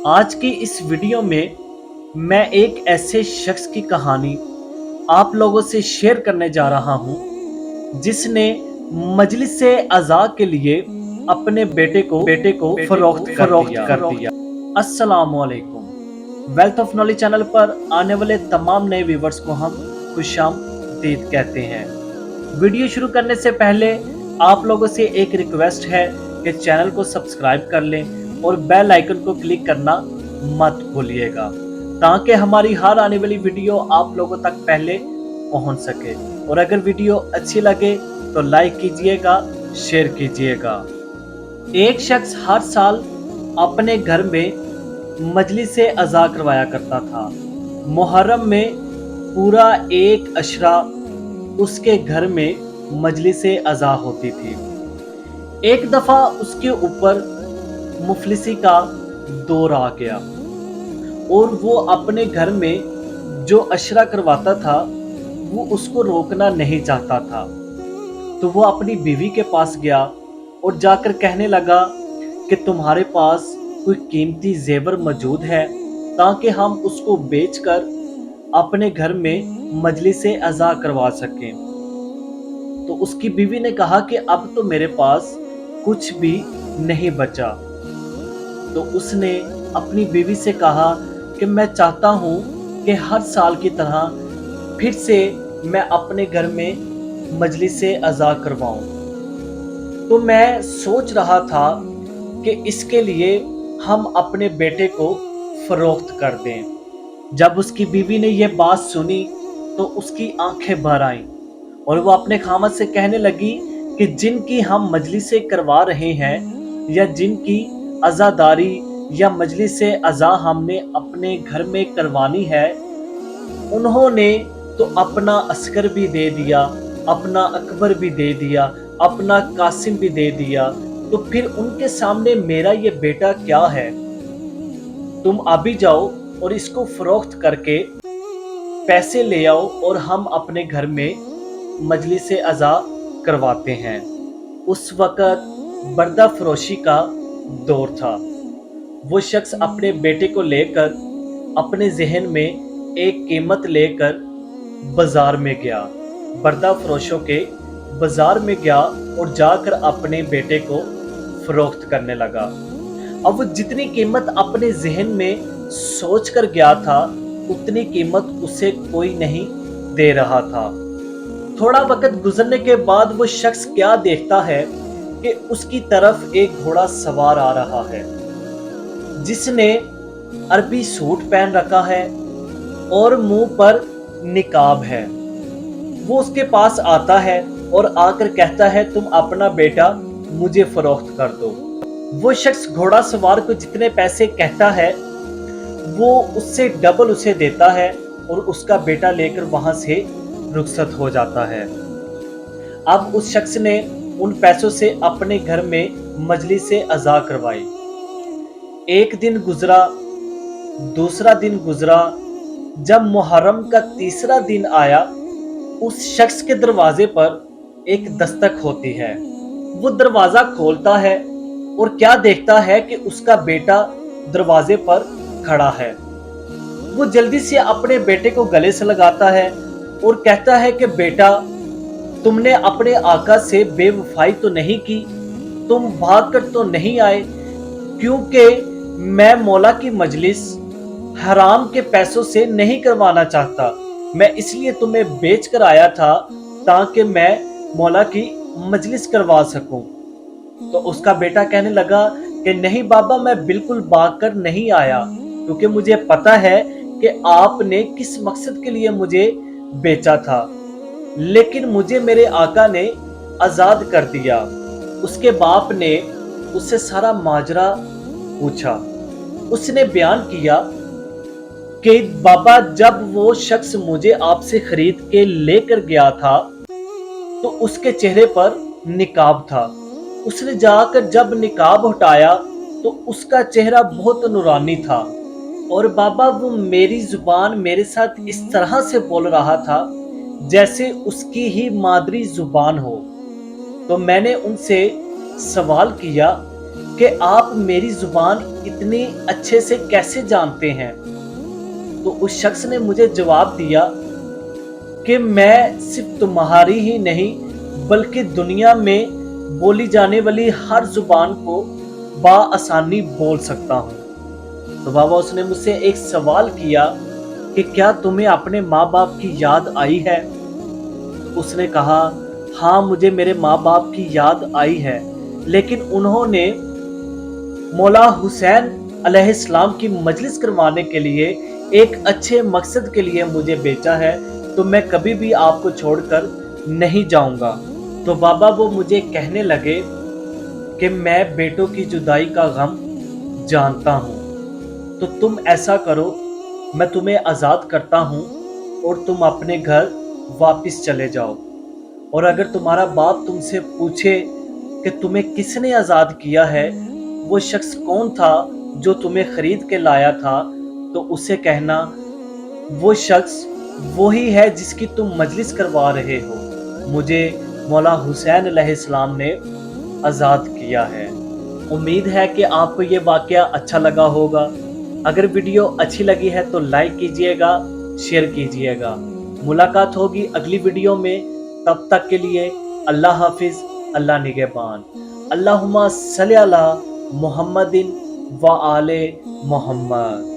आज की इस वीडियो में मैं एक ऐसे शख्स की कहानी आप लोगों से शेयर करने जा रहा हूं जिसने मजलिस अज़ा के लिए अपने बेटे को फरोख्त कर दिया। अस्सलामु अलैकुम। वेल्थ ऑफ नॉलेज चैनल पर आने वाले तमाम नए व्यूवर्स को हम खुशामदीद कहते हैं। वीडियो शुरू करने से पहले आप लोगों से एक रिक्वेस्ट है कि चैनल को सब्सक्राइब कर लें और बेल आइकन को क्लिक करना मत भूलिएगा ताकि हमारी हर आने वाली वीडियो आप लोगों तक पहले पहुंच सके। और अगर वीडियो अच्छी लगे तो लाइक कीजिएगा, शेयर कीजिएगा। एक शख्स हर साल अपने घर में मजलिस अज़ा करवाया करता था। मुहर्रम में पूरा एक अशरा उसके घर में मजलिस अज़ा होती थी। एक दफा उसके ऊपर मुफलिसी का दौर आ गया और वो अपने घर में जो अशरा करवाता था वो उसको रोकना नहीं चाहता था। तो वो अपनी बीवी के पास गया और जाकर कहने लगा कि तुम्हारे पास कोई कीमती जेवर मौजूद है ताकि हम उसको बेचकर अपने घर में मजलिस अज़ा करवा सकें। तो उसकी बीवी ने कहा कि अब तो मेरे पास कुछ भी नहीं बचा। तो उसने अपनी बीवी से कहा कि मैं चाहता हूं कि हर साल की तरह फिर से मैं अपने घर में मजलिस अज़ा करवाऊं। तो मैं सोच रहा था कि इसके लिए हम अपने बेटे को फरोख्त कर दें। जब उसकी बीवी ने यह बात सुनी तो उसकी आंखें भर आईं और वो अपने खामद से कहने लगी कि जिनकी हम मजलिसें करवा रहे हैं या जिनकी अज़ादारी या मजलिस अज़ा हमने अपने घर में करवानी है, उन्होंने तो अपना अस्कर भी दे दिया, अपना अकबर भी दे दिया, अपना कासिम भी दे दिया, तो फिर उनके सामने मेरा ये बेटा क्या है। तुम अभी जाओ और इसको फरोख्त करके पैसे ले आओ और हम अपने घर में मजलिस अज़ा करवाते हैं। उस वक़्त पर्दा फरोशी का दौर था। वो शख्स अपने बेटे को लेकर अपने जहन में एक कीमत लेकर बाजार में गया, पर्दा फरोशों के बाजार में गया और जाकर अपने बेटे को फरोख्त करने लगा। अब वो जितनी कीमत अपने जहन में सोच कर गया था उतनी कीमत उसे कोई नहीं दे रहा था। थोड़ा वक्त गुजरने के बाद वो शख्स क्या देखता है कि उसकी तरफ एक घोड़ा सवार आ रहा है जिसने अरबी सूट पहन रखा है और मुंह पर निकाब है। वो उसके पास आता है और आकर कहता है तुम अपना बेटा मुझे फरोख्त कर दो। वो शख्स घोड़ा सवार को जितने पैसे कहता है वो उससे डबल उसे देता है और उसका बेटा लेकर वहां से रुखसत हो जाता है। अब उस शख्स ने उन पैसों से अपने घर में मजलिस अज़ा करवाई। एक दिन गुजरा, दूसरा दिन गुजरा। जब मुहर्रम का तीसरा दिन आया उस शख्स के दरवाजे पर एक दस्तक होती है। वो दरवाजा खोलता है और क्या देखता है कि उसका बेटा दरवाजे पर खड़ा है। वो जल्दी से अपने बेटे को गले से लगाता है और कहता है कि बेटा तुमने अपने आका से बेवफाई तो नहीं की, तुम भागकर तो नहीं आए, क्योंकि मैं मौला की मजलिस हराम के पैसों से नहीं करवाना चाहता। मैं इसलिए तुम्हें बेच कर आया था ताकि मैं मौला की मजलिस करवा सकूं। तो उसका बेटा कहने लगा कि नहीं बाबा, मैं बिल्कुल भाग कर नहीं आया, क्योंकि मुझे पता है कि आपने किस मकसद के लिए मुझे बेचा था, लेकिन मुझे मेरे आका ने आजाद कर दिया। उसके बाप ने उससे सारा माजरा पूछा। उसने बयान किया कि बाबा जब वो शख्स मुझे आपसे खरीद के लेकर गया था तो उसके चेहरे पर निकाब था। उसने जाकर जब निकाब हटाया तो उसका चेहरा बहुत नूरानी था और बाबा वो मेरी जुबान मेरे साथ इस तरह से बोल रहा था जैसे उसकी ही मादरी जुबान हो। तो मैंने उनसे सवाल किया کہ آپ میری زبان اتنی اچھے سے کیسے جانتے ہیں؟ تو اس شخص نے مجھے جواب دیا کہ میں صرف تمہاری ہی نہیں بلکہ دنیا میں بولی جانے والی ہر زبان کو بآسانی بول سکتا ہوں۔ تو بابا اس نے مجھ سے ایک سوال کیا کہ کیا تمہیں اپنے ماں باپ کی یاد آئی ہے؟ اس نے کہا ہاں مجھے میرے ماں باپ کی یاد آئی ہے، لیکن انہوں نے مولا حسین علیہ السلام کی مجلس کروانے کے لیے ایک اچھے مقصد کے لیے مجھے بیچا ہے، تو میں کبھی بھی آپ کو چھوڑ کر نہیں جاؤں گا۔ تو بابا وہ مجھے کہنے لگے کہ میں بیٹوں کی جدائی کا غم جانتا ہوں، تو تم ایسا کرو، میں تمہیں آزاد کرتا ہوں اور تم اپنے گھر واپس چلے جاؤ، اور اگر تمہارا باپ تم سے پوچھے کہ تمہیں کس نے آزاد کیا ہے، وہ شخص کون تھا جو تمہیں خرید کے لایا تھا، تو اسے کہنا وہ شخص وہی ہے جس کی تم مجلس کروا رہے ہو، مجھے مولا حسین علیہ السلام نے آزاد کیا ہے۔ امید ہے کہ آپ کو یہ واقعہ اچھا لگا ہوگا۔ اگر ویڈیو اچھی لگی ہے تو لائک کیجئے گا، شیئر کیجئے گا۔ ملاقات ہوگی اگلی ویڈیو میں، تب تک کے لیے اللہ حافظ، اللہ نگہبان۔ اللہم صلی علی محمد و آل محمد۔